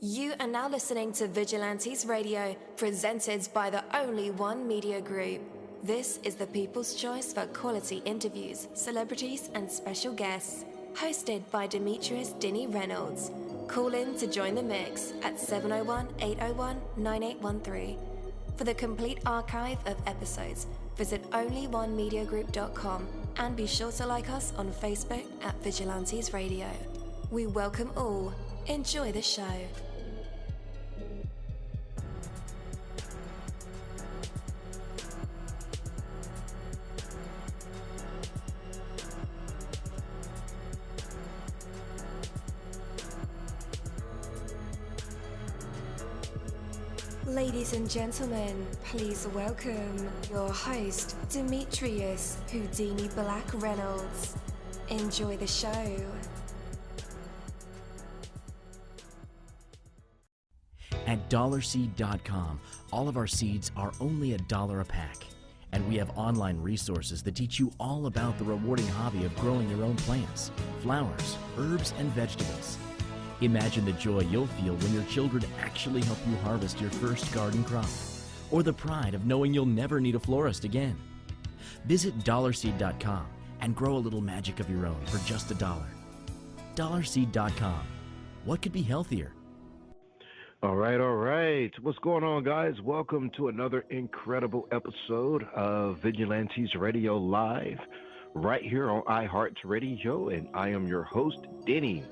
You are now listening to Vigilantes Radio, presented by the Only One Media Group. This is the people's choice for quality interviews, celebrities, and special guests. Hosted by Demetrius Dinny Reynolds. Call in to join the mix at 701-801-9813. For the complete archive of episodes, visit onlyonemediagroup.com and be sure to like us on Facebook at Vigilantes Radio. We welcome all. Enjoy the show. Ladies and gentlemen, please welcome your host, Demetrius Houdini Black Reynolds. Enjoy the show. At dollarseed.com, all of our seeds are only $1 a pack. And we have online resources that teach you all about the rewarding hobby of growing your own plants, flowers, herbs, and vegetables. Imagine the joy you'll feel when your children actually help you harvest your first garden crop, or the pride of knowing you'll never need a florist again. Visit dollarseed.com and grow a little magic of your own for just $1. Dollarseed.com. What could be healthier? All right. What's going on, guys? Welcome to another incredible episode of Vigilantes Radio Live, right here on iHeartRadio, and I am your host, Denny.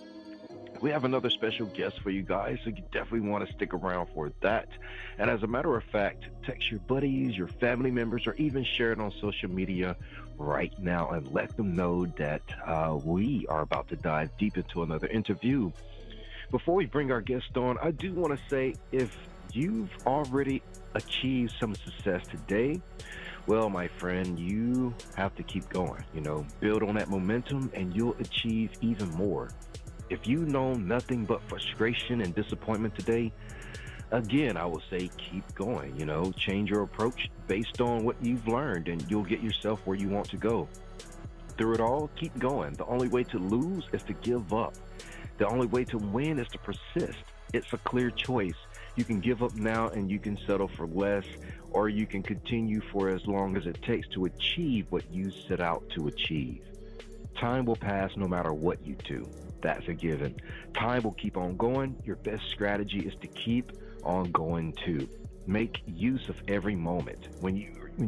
We have another special guest for you guys, so you definitely want to stick around for that. And as a matter of fact, text your buddies, your family members, or even share it on social media right now and let them know that we are about to dive deep into another interview. Before we bring our guest on, I do want to say, if you've already achieved some success today, well, my friend, you have to keep going. Build on that momentum and you'll achieve even more. If you know nothing but frustration and disappointment today, again, I will say keep going. Change your approach based on what you've learned and you'll get yourself where you want to go. Through it all, keep going. The only way to lose is to give up. The only way to win is to persist. It's a clear choice. You can give up now and you can settle for less, or you can continue for as long as it takes to achieve what you set out to achieve. Time will pass no matter what you do. That's a given. Time will keep on going. Your best strategy is to keep on going too. Make use of every moment. When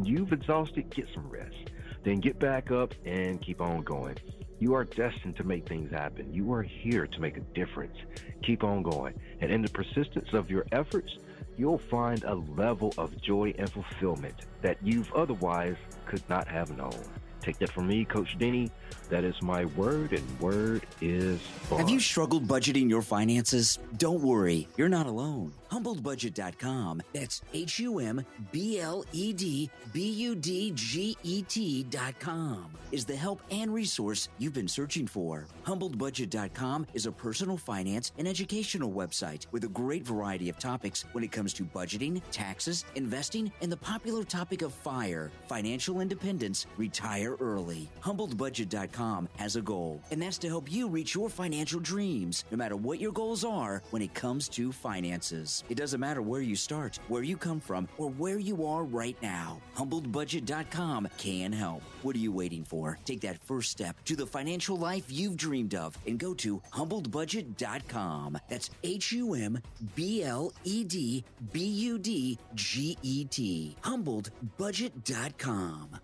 you've exhausted, get some rest. Then get back up and keep on going. You are destined to make things happen. You are here to make a difference. Keep on going. And in the persistence of your efforts, you'll find a level of joy and fulfillment that you've otherwise could not have known. Take that from me, Coach Denny. That is my word, and word is bond. Have you struggled budgeting your finances? Don't worry, you're not alone. HumbledBudget.com, that's HumbledBudget.com, is the help and resource you've been searching for. HumbledBudget.com is a personal finance and educational website with a great variety of topics when it comes to budgeting, taxes, investing, and the popular topic of FIRE, financial independence, retire early. HumbledBudget.com has a goal, and that's to help you reach your financial dreams, no matter what your goals are when it comes to finances. It doesn't matter where you start, where you come from, or where you are right now. HumbledBudget.com can help. What are you waiting for? Take that first step to the financial life you've dreamed of and go to HumbledBudget.com. That's HumbledBudget. HumbledBudget.com.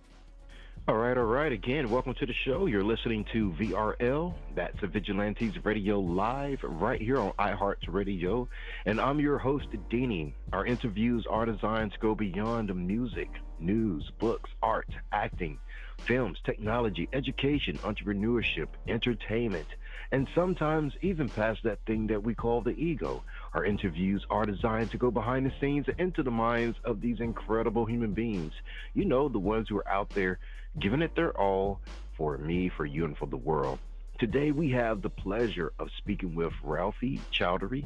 All right. Again, welcome to the show. You're listening to VRL. That's the Vigilantes Radio Live right here on iHeartRadio. And I'm your host, Denny. Our interviews are designed to go beyond the music, news, books, art, acting, films, technology, education, entrepreneurship, entertainment, and sometimes even past that thing that we call the ego. Our interviews are designed to go behind the scenes and into the minds of these incredible human beings. The ones who are out there giving it their all for me, for you, and for the world. Today, we have the pleasure of speaking with Rafi Chowdhury,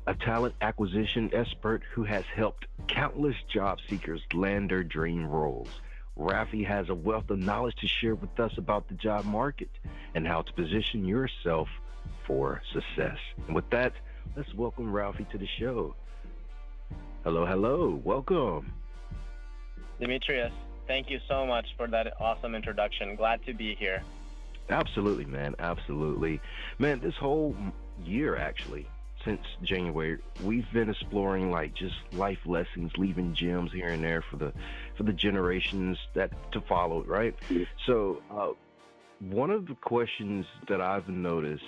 a talent acquisition expert who has helped countless job seekers land their dream roles. Rafi has a wealth of knowledge to share with us about the job market and how to position yourself for success. And with that, Let's welcome Ralphie to the show. Hello, hello. Welcome. Demetrius, thank you so much for that awesome introduction. Glad to be here. Absolutely, man. Absolutely. Man, this whole year, actually, since January, we've been exploring like just life lessons, leaving gems here and there for the generations that to follow, right? So, one of the questions that I've noticed,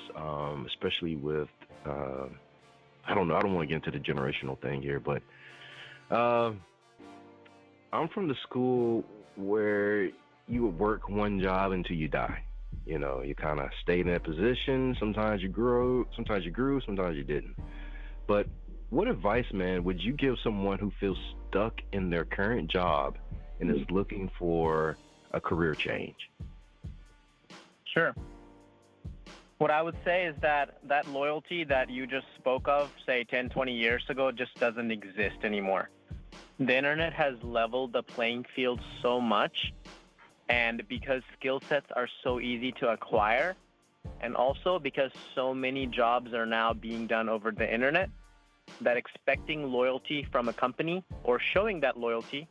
especially with, I don't know, I don't want to get into the generational thing here, but I'm from the school where you would work one job until you die. You know, you kind of stayed in that position. Sometimes you grew, sometimes you didn't. But what advice, man, would you give someone who feels stuck in their current job and is looking for a career change? Sure. What I would say is that loyalty that you just spoke of, say 10, 20 years ago, just doesn't exist anymore. The internet has leveled the playing field so much, and because skill sets are so easy to acquire, and also because so many jobs are now being done over the internet, that expecting loyalty from a company or showing that loyalty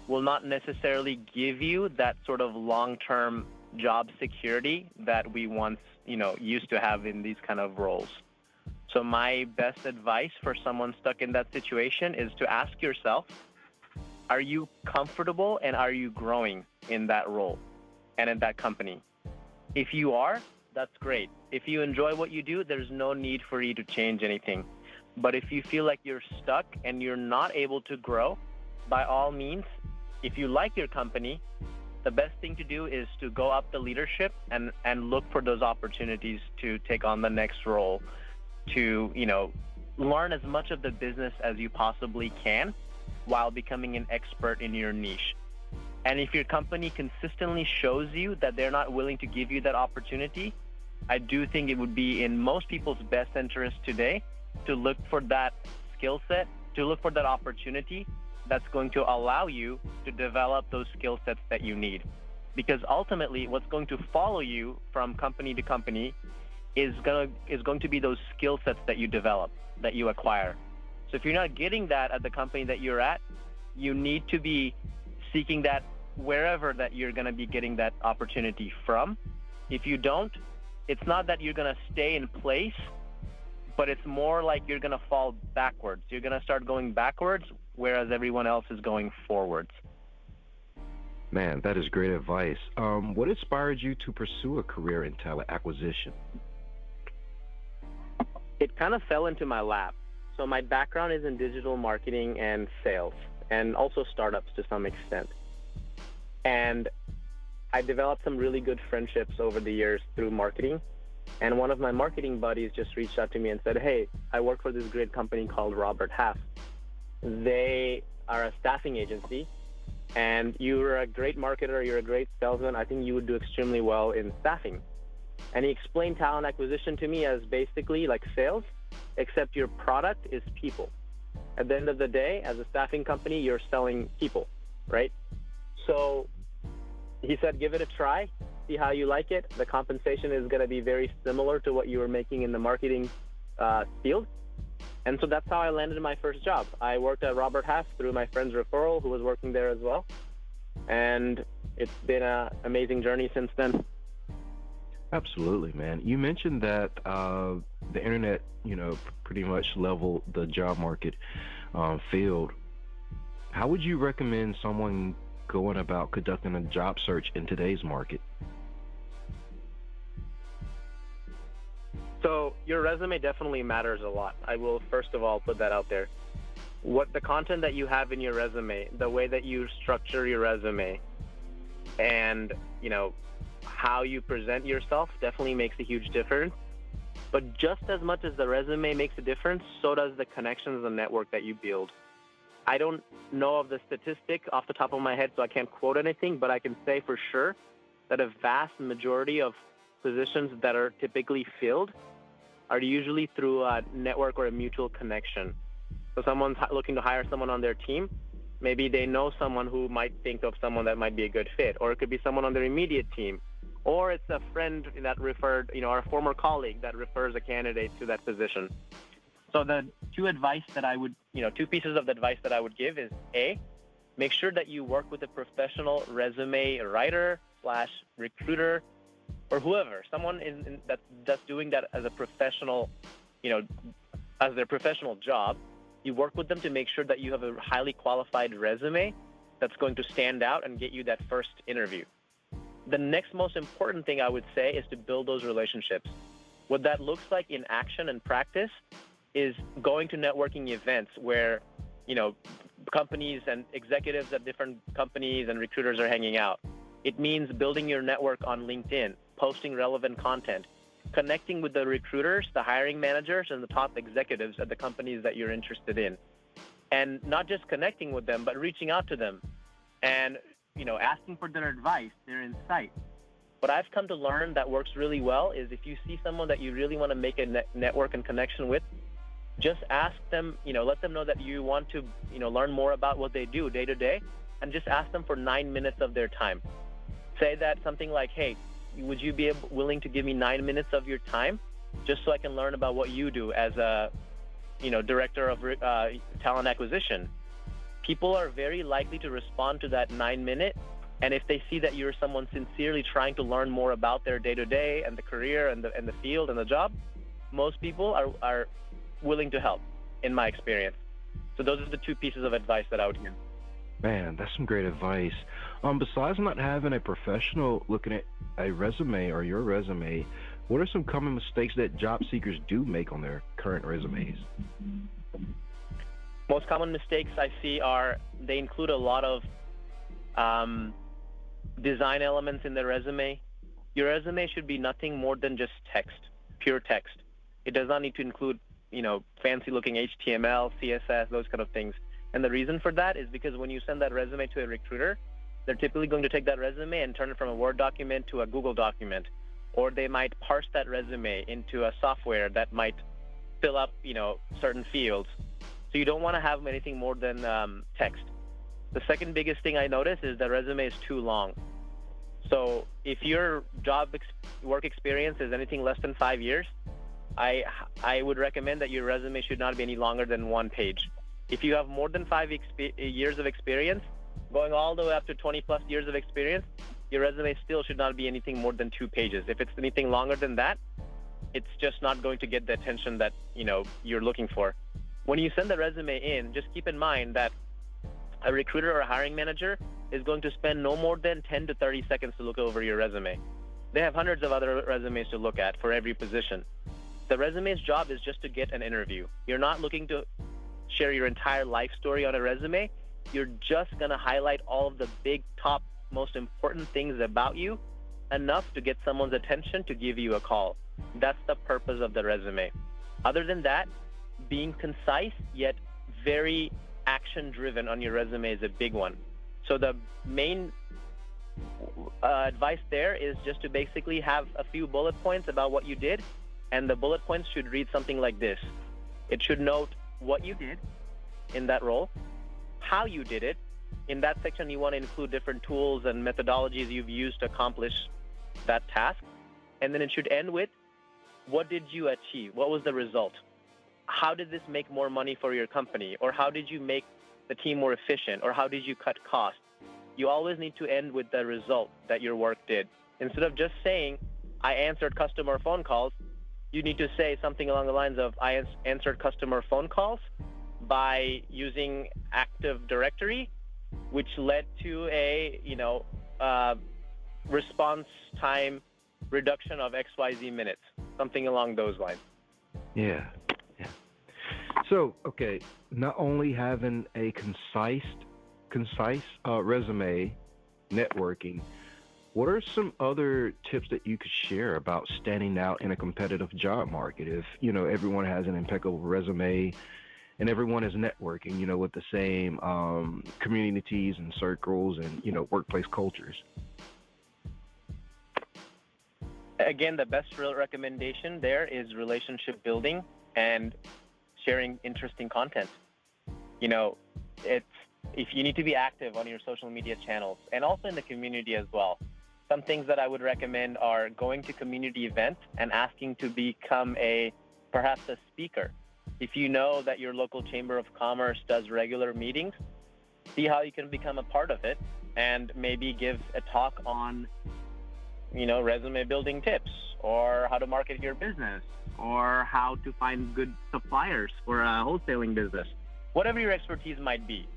will not necessarily give you that sort of long-term job security that we once, used to have in these kind of roles. So my best advice for someone stuck in that situation is to ask yourself, are you comfortable and are you growing in that role and in that company? If you are, that's great. If you enjoy what you do, there's no need for you to change anything. But if you feel like you're stuck and you're not able to grow, by all means, if you like your company, the best thing to do is to go up the leadership and look for those opportunities to take on the next role, to, learn as much of the business as you possibly can while becoming an expert in your niche. And if your company consistently shows you that they're not willing to give you that opportunity, I do think it would be in most people's best interest today to look for that skill set, to look for that opportunity that's going to allow you to develop those skill sets that you need. Because ultimately, what's going to follow you from company to company is going to be those skill sets that you develop, that you acquire. So if you're not getting that at the company that you're at, you need to be seeking that wherever that you're going to be getting that opportunity from. If you don't, it's not that you're going to stay in place, but it's more like you're going to fall backwards. You're going to start going backwards, whereas everyone else is going forwards. Man, that is great advice. What inspired you to pursue a career in talent acquisition? It kind of fell into my lap. So my background is in digital marketing and sales, and also startups to some extent. And I developed some really good friendships over the years through marketing. And one of my marketing buddies just reached out to me and said, hey, I work for this great company called Robert Half. They are a staffing agency, and you're a great marketer, you're a great salesman. I think you would do extremely well in staffing. And he explained talent acquisition to me as basically like sales, except your product is people. At the end of the day, as a staffing company, you're selling people, right? So he said, give it a try, see how you like it. The compensation is going to be very similar to what you were making in the marketing field. And so that's how I landed my first job. I worked at Robert Half through my friend's referral, who was working there as well. And it's been an amazing journey since then. Absolutely, man. You mentioned that the internet, pretty much leveled the job market field. How would you recommend someone going about conducting a job search in today's market? So your resume definitely matters a lot. I will first of all put that out there. What the content that you have in your resume, the way that you structure your resume, and how you present yourself definitely makes a huge difference. But just as much as the resume makes a difference, so does the connections and network that you build. I don't know of the statistic off the top of my head, so I can't quote anything, but I can say for sure that a vast majority of positions that are typically filled are usually through a network or a mutual connection. So someone's looking to hire someone on their team. Maybe they know someone who might think of someone that might be a good fit, or it could be someone on their immediate team, or it's a friend that referred, or a former colleague that refers a candidate to that position. So the two pieces of advice that I would give is A, make sure that you work with a professional resume writer / recruiter or whoever, someone that's doing that as a professional, as their professional job. You work with them to make sure that you have a highly qualified resume that's going to stand out and get you that first interview. The next most important thing I would say is to build those relationships. What that looks like in action and practice is going to networking events where, companies and executives at different companies and recruiters are hanging out. It means building your network on LinkedIn, posting relevant content, connecting with the recruiters, the hiring managers, and the top executives at the companies that you're interested in. And not just connecting with them, but reaching out to them and, asking for their advice, their insight. What I've come to learn that works really well is if you see someone that you really want to make a network and connection with, just ask them, let them know that you want to, learn more about what they do day to day, and just ask them for 9 minutes of their time. Say that something like, hey, would you be willing to give me 9 minutes of your time just so I can learn about what you do as a, director of talent acquisition? People are very likely to respond to that 9 minute. And if they see that you're someone sincerely trying to learn more about their day-to-day and the career and the field and the job, most people are willing to help, in my experience. So those are the two pieces of advice that I would give. Man, that's some great advice. Besides not having a professional looking at a resume or your resume, what are some common mistakes that job seekers do make on their current resumes? Most common mistakes I see are they include a lot of design elements in their resume. Your resume should be nothing more than just text, pure text. It does not need to include, fancy looking HTML, CSS, those kind of things. And the reason for that is because when you send that resume to a recruiter, they're typically going to take that resume and turn it from a Word document to a Google document. Or they might parse that resume into a software that might fill up, certain fields. So you don't want to have anything more than text. The second biggest thing I notice is the resume is too long. So if your work experience is anything less than 5 years, I would recommend that your resume should not be any longer than 1 page. If you have more than 5 years of experience, going all the way up to 20 plus years of experience, your resume still should not be anything more than 2 pages. If it's anything longer than that, it's just not going to get the attention that, you're looking for. When you send the resume in, just keep in mind that a recruiter or a hiring manager is going to spend no more than 10 to 30 seconds to look over your resume. They have hundreds of other resumes to look at for every position. The resume's job is just to get an interview. You're not looking to share your entire life story on a resume. You're just going to highlight all of the big, top, most important things about you enough to get someone's attention to give you a call. That's the purpose of the resume. Other than that, being concise yet very action-driven on your resume is a big one. So the main advice there is just to basically have a few bullet points about what you did, and the bullet points should read something like this. It should note what you did in that role, how you did it. In that section, you want to include different tools and methodologies you've used to accomplish that task. And then it should end with, what did you achieve? What was the result? How did this make more money for your company? Or how did you make the team more efficient? Or how did you cut costs? You always need to end with the result that your work did. Instead of just saying, I answered customer phone calls, you need to say something along the lines of, I answered customer phone calls by using Active Directory, which led to a, response time reduction of XYZ minutes, something along those lines. Yeah. So, okay, not only having a concise resume, networking, what are some other tips that you could share about standing out in a competitive job market? If, everyone has an impeccable resume and everyone is networking, with the same communities and circles and, workplace cultures. Again, the best recommendation there is relationship building and sharing interesting content. If you need to be active on your social media channels and also in the community as well. Some things that I would recommend are going to community events and asking to become perhaps a speaker If you know that your local Chamber of Commerce does regular meetings, see how you can become a part of it and maybe give a talk on, resume building tips, or how to market your business, or how to find good suppliers for a wholesaling business. Whatever your expertise might be,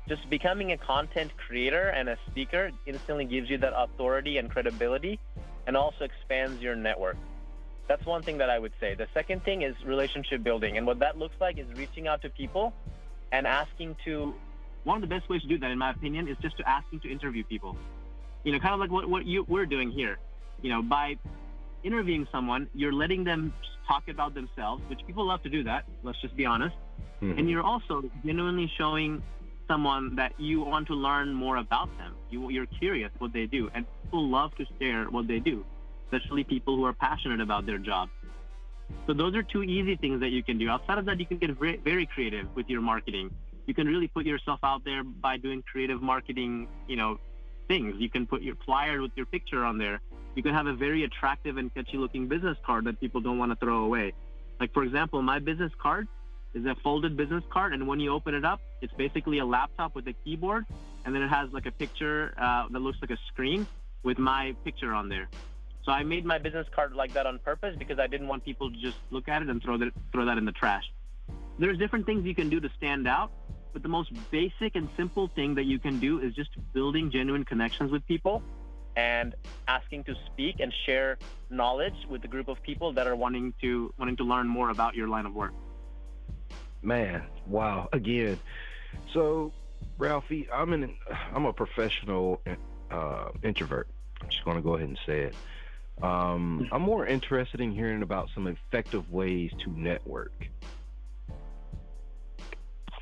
just becoming a content creator and a speaker instantly gives you that authority and credibility, and also expands your network. That's one thing that I would say. The second thing is relationship building. And what that looks like is reaching out to people and asking to, one of the best ways to do that, in my opinion, is just to asking to interview people. Kind of like what we're doing here. By interviewing someone, you're letting them talk about themselves, which people love to do that, let's just be honest. Mm-hmm. And you're also genuinely showing someone that you want to learn more about them. You're curious what they do, and people love to share what they do, especially people who are passionate about their job. So those are two easy things that you can do. Outside of that, you can get very creative with your marketing. You can really put yourself out there by doing creative marketing, things. You can put your flyer with your picture on there. You can have a very attractive and catchy looking business card that people don't want to throw away. Like, for example, my business card is a folded business card, and when you open it up, it's basically a laptop with a keyboard, and then it has like a picture that looks like a screen with my picture on there. So I made my business card like that on purpose because I didn't want people to just look at it and throw that in the trash. There's different things you can do to stand out, but the most basic and simple thing that you can do is just building genuine connections with people and asking to speak and share knowledge with a group of people that are wanting to learn more about your line of work. Man, wow. Again, so Rafi, I'm a professional introvert. I'm just going to go ahead and say it. I'm more interested in hearing about some effective ways to network.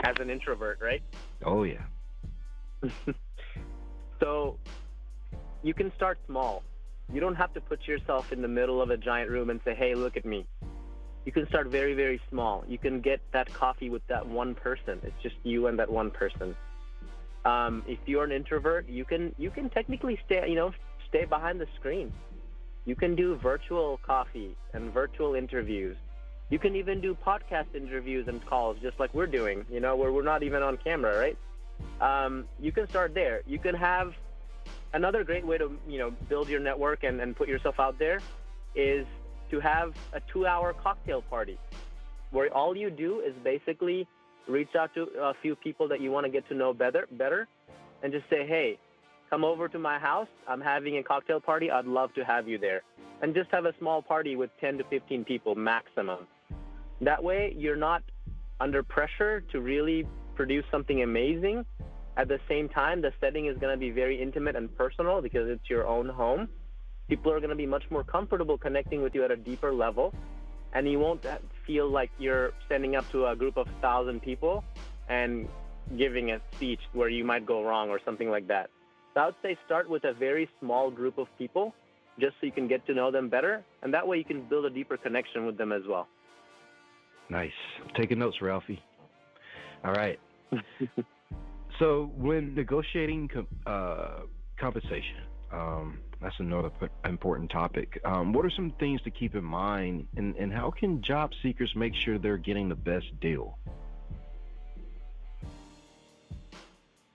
As an introvert, right? Oh, yeah. So you can start small. You don't have to put yourself in the middle of a giant room and say, hey, look at me. You can start very, very small. You can get that coffee with that one person. It's just you and that one person. If you're an introvert, you can technically stay behind the screen. You can do virtual coffee and virtual interviews. You can even do podcast interviews and calls just like we're doing, where we're not even on camera, right? You can start there. You can have another great way to, build your network and put yourself out there is to have a 2-hour cocktail party where all you do is basically reach out to a few people that you want to get to know better, and just say, hey, come over to my house. I'm having a cocktail party. I'd love to have you there. And just have a small party with 10 to 15 people maximum. That way, you're not under pressure to really produce something amazing. At the same time, the setting is going to be very intimate and personal because it's your own home. People are going to be much more comfortable connecting with you at a deeper level, and you won't feel like you're standing up to a group of 1,000 people and giving a speech where you might go wrong or something like that. So I would say start with a very small group of people just so you can get to know them better, and that way you can build a deeper connection with them as well. Nice. Taking notes, Ralphie. All right. So when negotiating compensation, that's another important topic. What are some things to keep in mind, and how can job seekers make sure they're getting the best deal?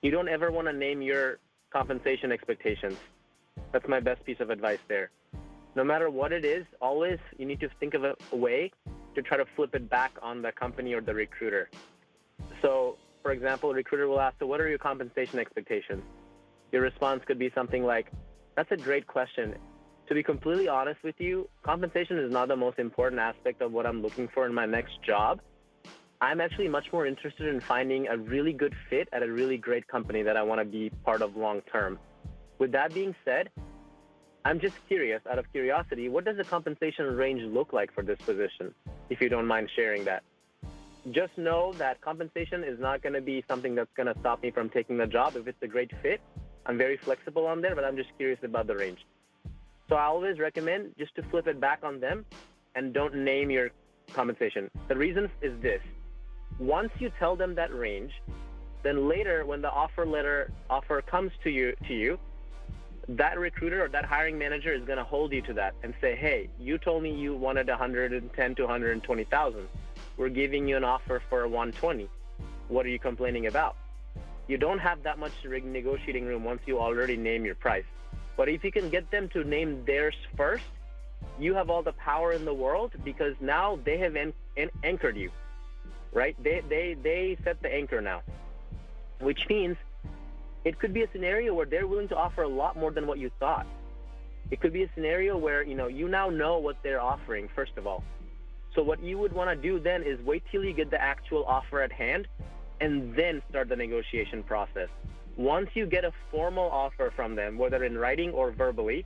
You don't ever want to name your compensation expectations. That's my best piece of advice there. No matter what it is, always you need to think of a way to try to flip it back on the company or the recruiter. So, for example, a recruiter will ask, so what are your compensation expectations? Your response could be something like, that's a great question. To be completely honest with you, compensation is not the most important aspect of what I'm looking for in my next job. I'm actually much more interested in finding a really good fit at a really great company that I want to be part of long term. With that being said, I'm just curious, out of curiosity, what does the compensation range look like for this position, if you don't mind sharing that? Just know that compensation is not going to be something that's going to stop me from taking the job. If it's a great fit, I'm very flexible on there, but I'm just curious about the range. So I always recommend just to flip it back on them and don't name your compensation. The reason is this. Once you tell them that range, then later when the offer comes to you, that recruiter or that hiring manager is going to hold you to that and say, hey, you told me you wanted 110 to 120,000. we're giving you an offer for 120. What are you complaining about? You don't have that much negotiating room once you already name your price. But if you can get them to name theirs first, you have all the power in the world, because now they have anchored you, right? They set the anchor now, which means it could be a scenario where they're willing to offer a lot more than what you thought. It could be a scenario where, you now know what they're offering, first of all. So what you would want to do then is wait till you get the actual offer at hand and then start the negotiation process. Once you get a formal offer from them, whether in writing or verbally,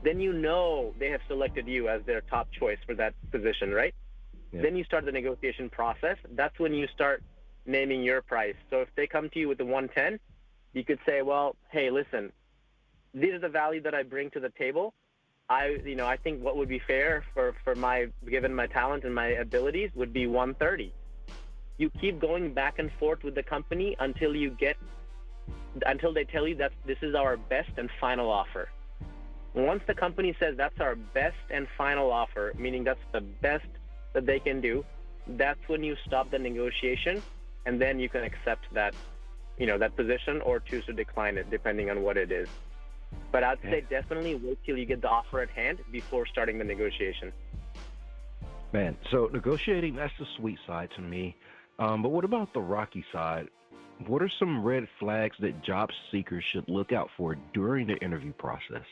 then you know they have selected you as their top choice for that position, right? Yeah. Then you start the negotiation process. That's when you start naming your price. So if they come to you with the 110, you could say, well, hey, listen, these are the value that I bring to the table. I think what would be fair for given my talent and my abilities would be 130. You keep going back and forth with the company until they tell you that this is our best and final offer. Once the company says that's our best and final offer, meaning that's the best that they can do, that's when you stop the negotiation, and then you can accept that, that position, or choose to decline it, depending on what it is. But I'd say definitely wait till you get the offer at hand before starting the negotiation. Man, so negotiating, that's the sweet side to me. But what about the rocky side? What are some red flags that job seekers should look out for during the interview process?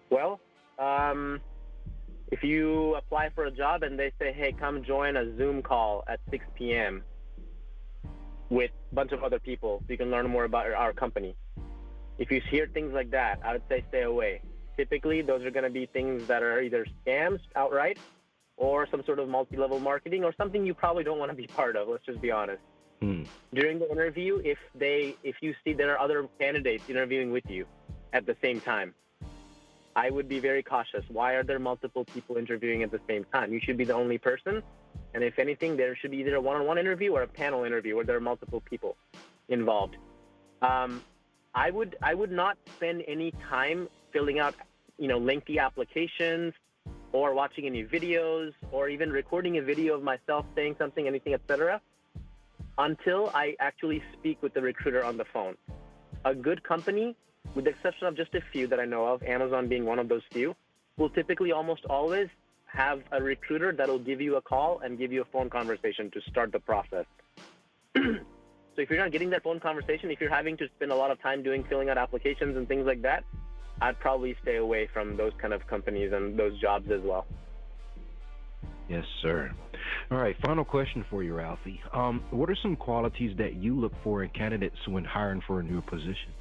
Well, if you apply for a job and they say, hey, come join a Zoom call at 6 p.m. with a bunch of other people so you can learn more about our company. If you hear things like that, I would say stay away. Typically, those are going to be things that are either scams outright or some sort of multi-level marketing or something you probably don't want to be part of. Let's just be honest. During the interview, if you see there are other candidates interviewing with you at the same time, I would be very cautious. Why are there multiple people interviewing at the same time? You should be the only person. And if anything, there should be either a one-on-one interview or a panel interview where there are multiple people involved. I would not spend any time filling out, lengthy applications or watching any videos or even recording a video of myself saying something, anything, etc., until I actually speak with the recruiter on the phone. A good company, with the exception of just a few that I know of, Amazon being one of those few, will typically almost always have a recruiter that will give you a call and give you a phone conversation to start the process. So if you're not getting that phone conversation, if you're having to spend a lot of time filling out applications and things like that, I'd probably stay away from those kind of companies and those jobs as well. Yes, sir. All right, final question for you, Rafi. What are some qualities that you look for in candidates when hiring for a new position?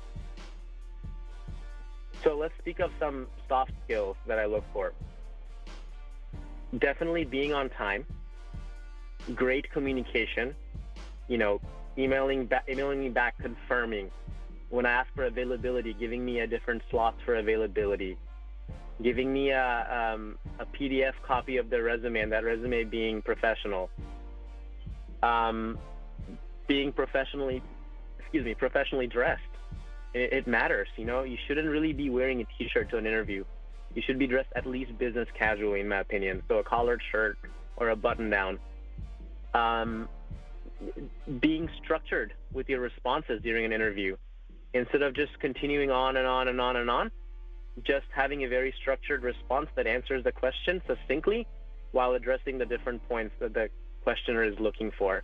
So let's speak of some soft skills that I look for. Definitely being on time, great communication, emailing me back confirming. When I ask for availability, giving me a different slots for availability, giving me a PDF copy of their resume, and that resume being professional, being professionally dressed. It matters, you shouldn't really be wearing a t-shirt to an interview. You should be dressed at least business casually, in my opinion. So a collared shirt or a button down. Being structured with your responses during an interview. Instead of just continuing on and on and on and on, just having a very structured response that answers the question succinctly while addressing the different points that the questioner is looking for.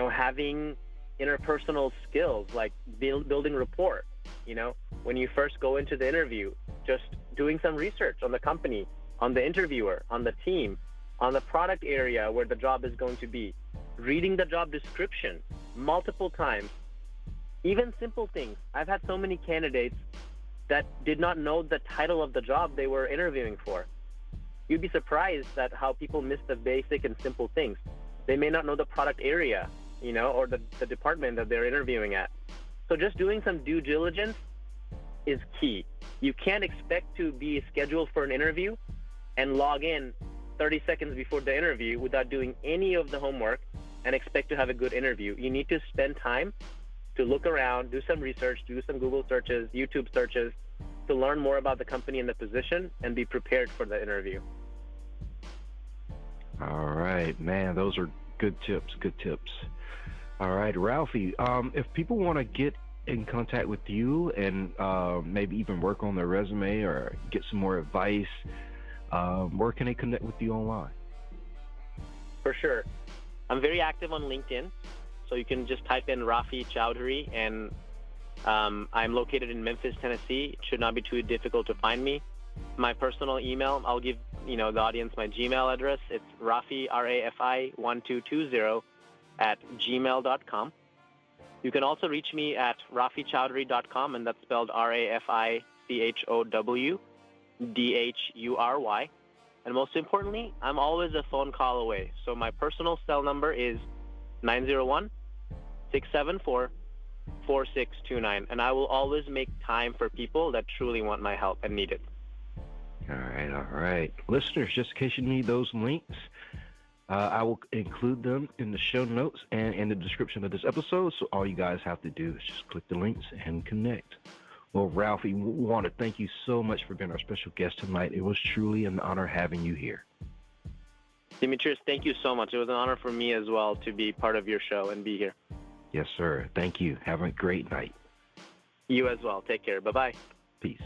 Having interpersonal skills like building rapport. When you first go into the interview, just doing some research on the company, on the interviewer, on the team, on the product area where the job is going to be, reading the job description multiple times, even simple things. I've had so many candidates that did not know the title of the job they were interviewing for. You'd be surprised at how people miss the basic and simple things. They may not know the product area, or the department that they're interviewing at. So just doing some due diligence is key. You can't expect to be scheduled for an interview and log in 30 seconds before the interview without doing any of the homework and expect to have a good interview. You need to spend time to look around, do some research, do some Google searches, YouTube searches, to learn more about the company and the position and be prepared for the interview. All right, man, those are good tips, good tips. All right, Ralphie, if people want to get in contact with you and maybe even work on their resume or get some more advice, where can they connect with you online? For sure. I'm very active on LinkedIn, so you can just type in Rafi Chowdhury, and I'm located in Memphis, Tennessee. It should not be too difficult to find me. My personal email, I'll give the audience my Gmail address. It's Rafi, R-A-F-I 1220 @gmail.com. You can also reach me at rafichowdhury.com, and that's spelled RAFICHOWDHURY. And most importantly, I'm always a phone call away. So my personal cell number is 901-674-4629. And I will always make time for people that truly want my help and need it. All right. Listeners, just in case you need those links, I will include them in the show notes and in the description of this episode. So all you guys have to do is just click the links and connect. Well, Ralphie, we want to thank you so much for being our special guest tonight. It was truly an honor having you here. Demetrius, thank you so much. It was an honor for me as well to be part of your show and be here. Yes, sir. Thank you. Have a great night. You as well. Take care. Bye-bye. Peace.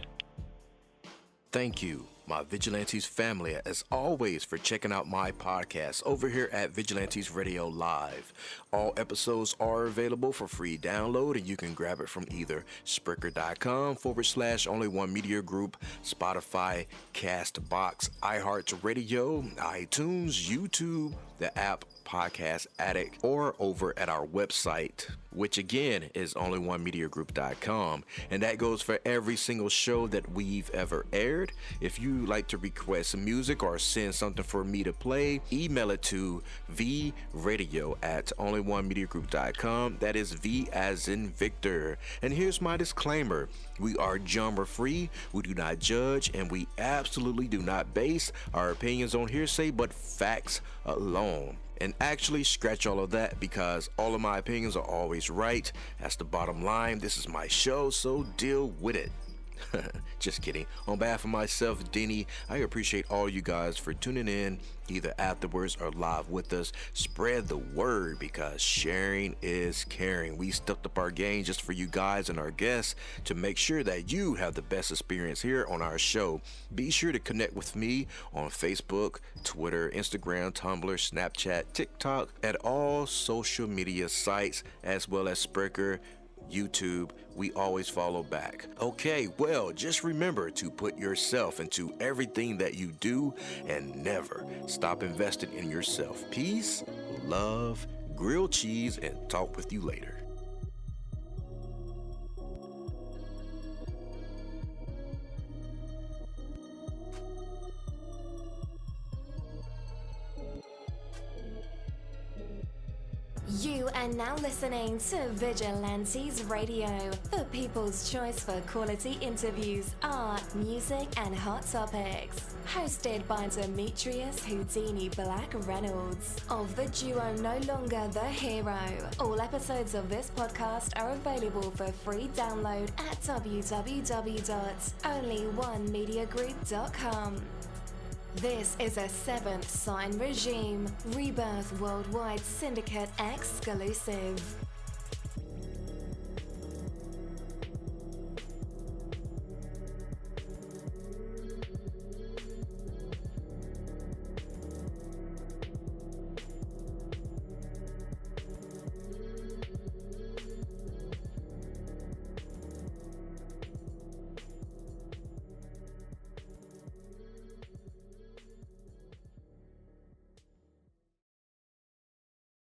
Thank you, my Vigilantes family, as always, for checking out my podcast over here at Vigilantes Radio Live. All episodes are available for free download, and you can grab it from either Spreaker.com/Only1Media Group, Spotify, Castbox, iHeartRadio, iTunes, YouTube, the app Podcast Addict, or over at our website, which again is only1mediagroup.com, and that goes for every single show that we've ever aired. If you like to request some music or send something for me to play, email it to vradio@only1mediagroup.com. That is V as in Victor. And here's my disclaimer: we are genre free, we do not judge, and we absolutely do not base our opinions on hearsay but facts alone. And actually, scratch all of that, because all of my opinions are always right. That's the bottom line. This is my show, so deal with it. Just kidding. On behalf of myself, Denny, I appreciate all you guys for tuning in, either afterwards or live with us. Spread the word, because sharing is caring. We stepped up our game just for you guys and our guests to make sure that you have the best experience here on our show. Be sure to connect with me on Facebook, Twitter, Instagram, Tumblr, Snapchat, TikTok, at all social media sites, as well as Spreaker, YouTube. We always follow back. Okay, well, just remember to put yourself into everything that you do and never stop investing in yourself. Peace, love, grilled cheese, and talk with you later. You are now listening to Vigilantes Radio, the people's choice for quality interviews, art, music, and hot topics. Hosted by Demetrius Houdini Black Reynolds of the duo No Longer the Hero. All episodes of this podcast are available for free download at www.onlyonemediagroup.com. This is a Seventh Sign Regime Rebirth Worldwide Syndicate exclusive.